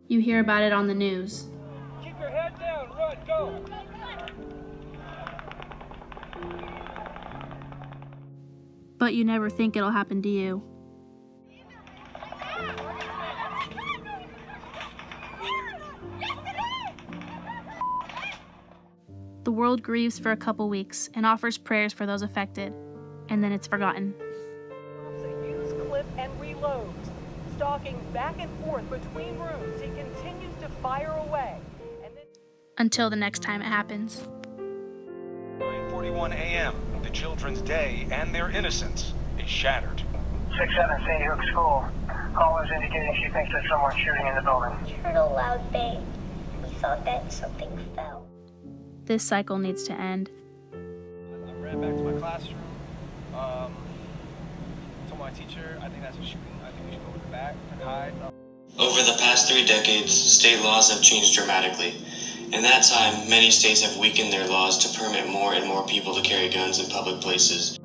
You hear about it on the news. Keep your head down, run, go! But you never think it'll happen to you. The world grieves for a couple weeks and offers prayers for those affected, and then it's forgotten. Use clip and reloads. Stalking back and forth between rooms, he continues to fire away. And then... Until the next time it happens. 9:41 a.m. The children's day and their innocence is shattered. 67 St. Hook School. Callers indicating she thinks there's someone shooting in the building. We heard a loud bang. We thought that something fell. This cycle needs to end. I ran back to my classroom. Told my teacher, I think that's a shooting. I think we should go in the back and hide. Over the past 3 decades, state laws have changed dramatically. In that time, many states have weakened their laws to permit more and more people to carry guns in public places.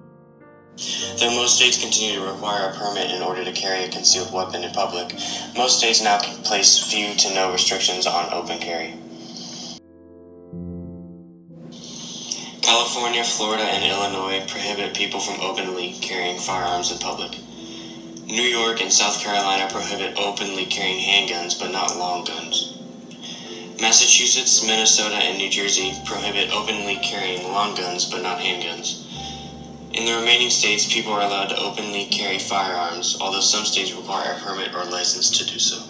Though most states continue to require a permit in order to carry a concealed weapon in public, most states now can place few to no restrictions on open carry. California, Florida, and Illinois prohibit people from openly carrying firearms in public. New York and South Carolina prohibit openly carrying handguns but not long guns. Massachusetts, Minnesota, and New Jersey prohibit openly carrying long guns but not handguns. In the remaining states, people are allowed to openly carry firearms, although some states require a permit or license to do so.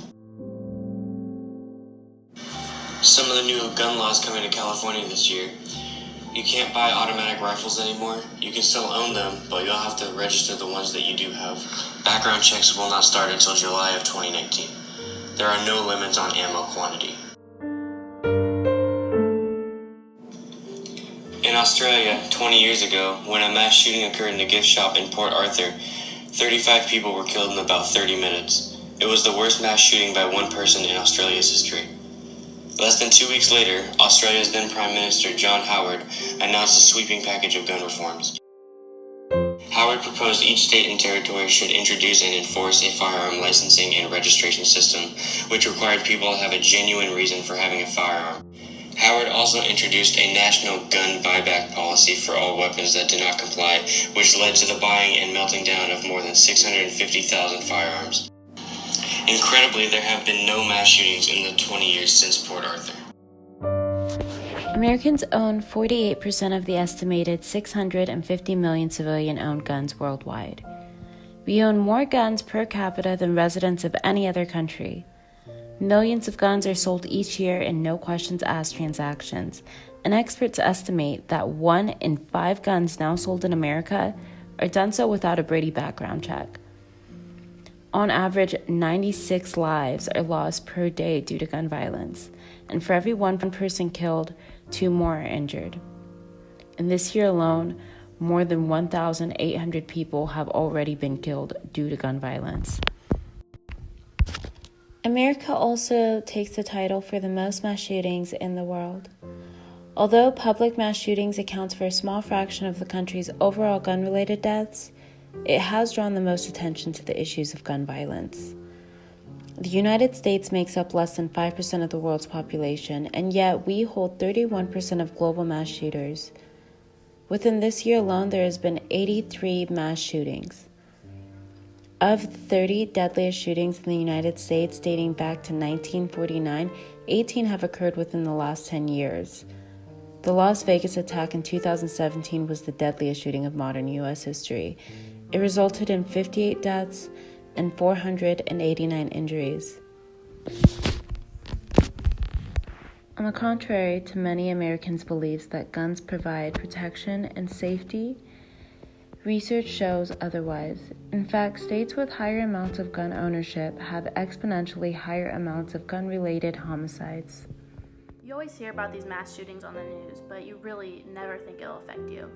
Some of the new gun laws coming to California this year. You can't buy automatic rifles anymore. You can still own them, but you'll have to register the ones that you do have. Background checks will not start until July of 2019. There are no limits on ammo quantity. In Australia, 20 years ago, when a mass shooting occurred in a gift shop in Port Arthur, 35 people were killed in about 30 minutes. It was the worst mass shooting by one person in Australia's history. Less than 2 weeks later, Australia's then Prime Minister John Howard announced a sweeping package of gun reforms. Howard proposed each state and territory should introduce and enforce a firearm licensing and registration system, which required people to have a genuine reason for having a firearm. Howard also introduced a national gun buyback policy for all weapons that did not comply, which led to the buying and melting down of more than 650,000 firearms. Incredibly, there have been no mass shootings in the 20 years since Port Arthur. Americans own 48% of the estimated 650 million civilian-owned guns worldwide. We own more guns per capita than residents of any other country. Millions of guns are sold each year in no questions asked transactions, and experts estimate that 1 in 5 guns now sold in America are done so without a Brady background check. On average, 96 lives are lost per day due to gun violence, and for every one person killed, 2 more are injured. In this year alone, more than 1,800 people have already been killed due to gun violence. America also takes the title for the most mass shootings in the world. Although public mass shootings accounts for a small fraction of the country's overall gun-related deaths, it has drawn the most attention to the issues of gun violence. The United States makes up less than 5% of the world's population, and yet we hold 31% of global mass shooters. Within this year alone, there has been 83 mass shootings. Of the 30 deadliest shootings in the United States dating back to 1949, 18 have occurred within the last 10 years. The Las Vegas attack in 2017 was the deadliest shooting of modern U.S. history. It resulted in 58 deaths and 489 injuries. On the contrary to many Americans' beliefs that guns provide protection and safety, research shows otherwise. In fact, states with higher amounts of gun ownership have exponentially higher amounts of gun-related homicides. You always hear about these mass shootings on the news, but you really never think it'll affect you.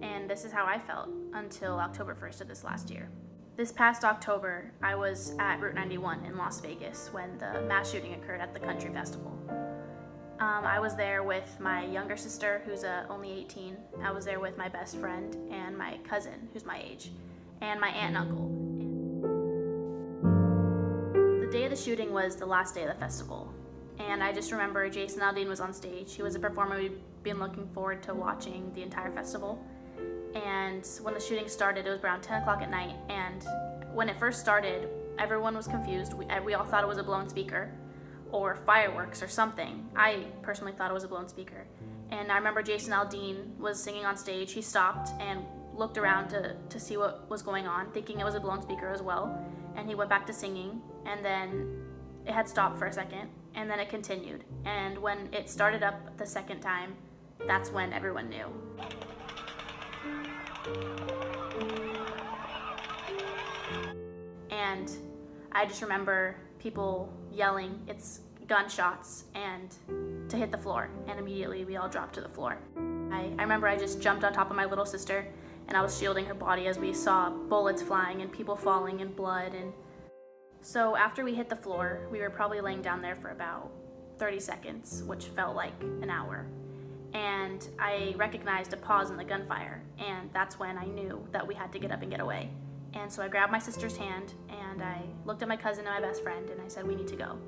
And this is how I felt until October 1st of this last year. This past October, I was at Route 91 in Las Vegas when the mass shooting occurred at the country festival. I was there with my younger sister, who's only 18. I was there with my best friend and my cousin, who's my age, and my aunt and uncle. The day of the shooting was the last day of the festival, and I just remember Jason Aldean was on stage. He was a performer we'd been looking forward to watching the entire festival. And when the shooting started, it was around 10 o'clock at night, and when it first started, everyone was confused. We all thought it was a blown speaker or fireworks or something. I personally thought it was a blown speaker. And I remember Jason Aldean was singing on stage. He stopped and looked around to see what was going on, thinking it was a blown speaker as well. And he went back to singing, and then it had stopped for a second, and then it continued. And when it started up the second time, that's when everyone knew. And I just remember people yelling, "It's gunshots," and to hit the floor, and immediately we all dropped to the floor. I remember I just jumped on top of my little sister, and I was shielding her body as we saw bullets flying and people falling and blood. And so after we hit the floor, we were probably laying down there for about 30 seconds, which felt like an hour. And I recognized a pause in the gunfire, and that's when I knew that we had to get up and get away. And so I grabbed my sister's hand, and I looked at my cousin and my best friend, and I said, "We need to go."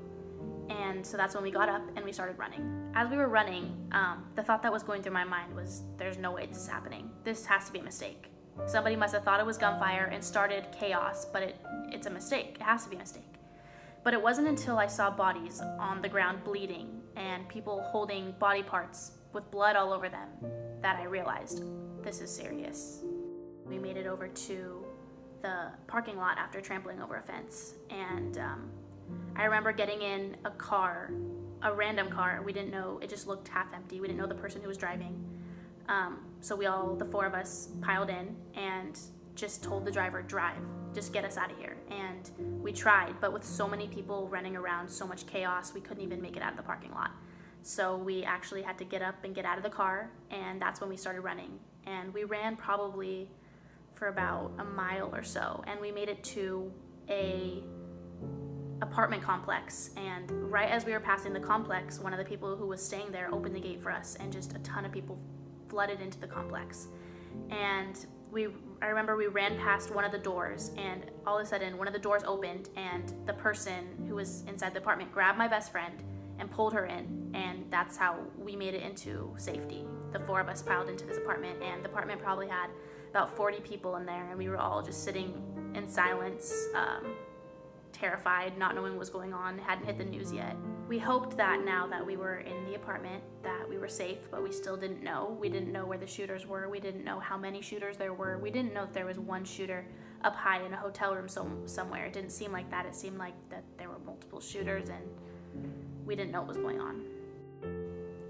And so that's when we got up and we started running. As we were running, the thought that was going through my mind was, there's no way this is happening. This has to be a mistake. Somebody must have thought it was gunfire and started chaos, but it's a mistake. It has to be a mistake. But it wasn't until I saw bodies on the ground bleeding and people holding body parts with blood all over them that I realized this is serious. We made it over to the parking lot after trampling over a fence, and I remember getting in a car, a random car. We didn't know, it just looked half empty. We didn't know the person who was driving. So the four of us piled in and just told the driver, "Drive, just get us out of here." And we tried, but with so many people running around, so much chaos, we couldn't even make it out of the parking lot. So we actually had to get up and get out of the car, and that's when we started running. And we ran probably for about a mile or so, and we made it to a apartment complex. And right as we were passing the complex, one of the people who was staying there opened the gate for us, and just a ton of people flooded into the complex. And I remember we ran past one of the doors, and all of a sudden one of the doors opened, and the person who was inside the apartment grabbed my best friend and pulled her in, and that's how we made it into safety. The four of us piled into this apartment, and the apartment probably had about 40 people in there, and we were all just sitting in silence, terrified, not knowing what was going on, hadn't hit the news yet. We hoped that now that we were in the apartment that we were safe, but we still didn't know. We didn't know where the shooters were. We didn't know how many shooters there were. We didn't know if there was one shooter up high in a hotel room somewhere. It didn't seem like that. It seemed like that there were multiple shooters, and we didn't know what was going on.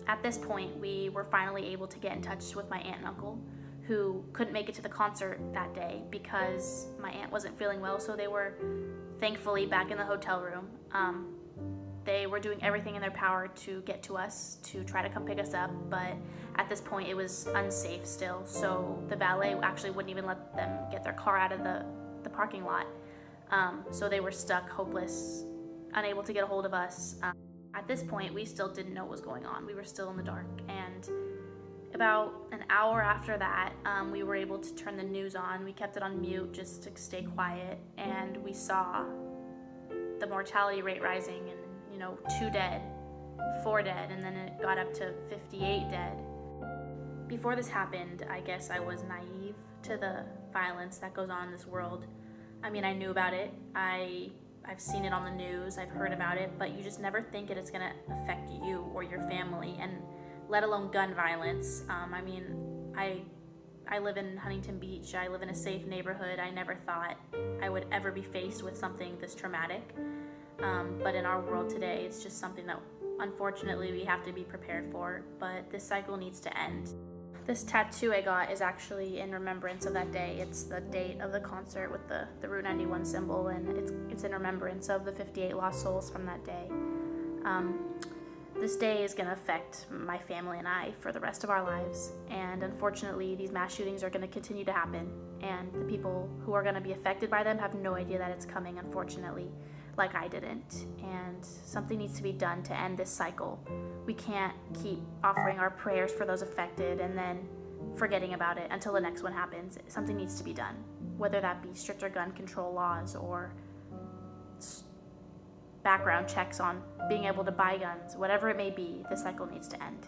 At this point, we were finally able to get in touch with my aunt and uncle, who couldn't make it to the concert that day because my aunt wasn't feeling well, so they were thankfully back in the hotel room. They were doing everything in their power to get to us, to try to come pick us up, but at this point it was unsafe still, so the valet actually wouldn't even let them get their car out of the parking lot. So they were stuck, hopeless, unable to get a hold of us. At this point, we still didn't know what was going on. We were still in the dark, and about an hour after that, we were able to turn the news on. We kept it on mute just to stay quiet, and we saw the mortality rate rising, and 2 dead, 4 dead, and then it got up to 58 dead. Before this happened, I guess I was naive to the violence that goes on in this world. I mean, I knew about it. I've seen it on the news, I've heard about it, but you just never think it's gonna affect you or your family, and let alone gun violence. I live in Huntington Beach. I live in a safe neighborhood. I never thought I would ever be faced with something this traumatic. But in our world today, it's just something that unfortunately we have to be prepared for, but this cycle needs to end. This tattoo I got is actually in remembrance of that day. It's the date of the concert with the Route 91 symbol, and it's in remembrance of the 58 lost souls from that day. This day is going to affect my family and I for the rest of our lives, and unfortunately these mass shootings are going to continue to happen, and the people who are going to be affected by them have no idea that it's coming, unfortunately, like I didn't, and something needs to be done to end this cycle. We can't keep offering our prayers for those affected and then forgetting about it until the next one happens. Something needs to be done, whether that be stricter gun control laws or background checks on being able to buy guns, whatever it may be, the cycle needs to end.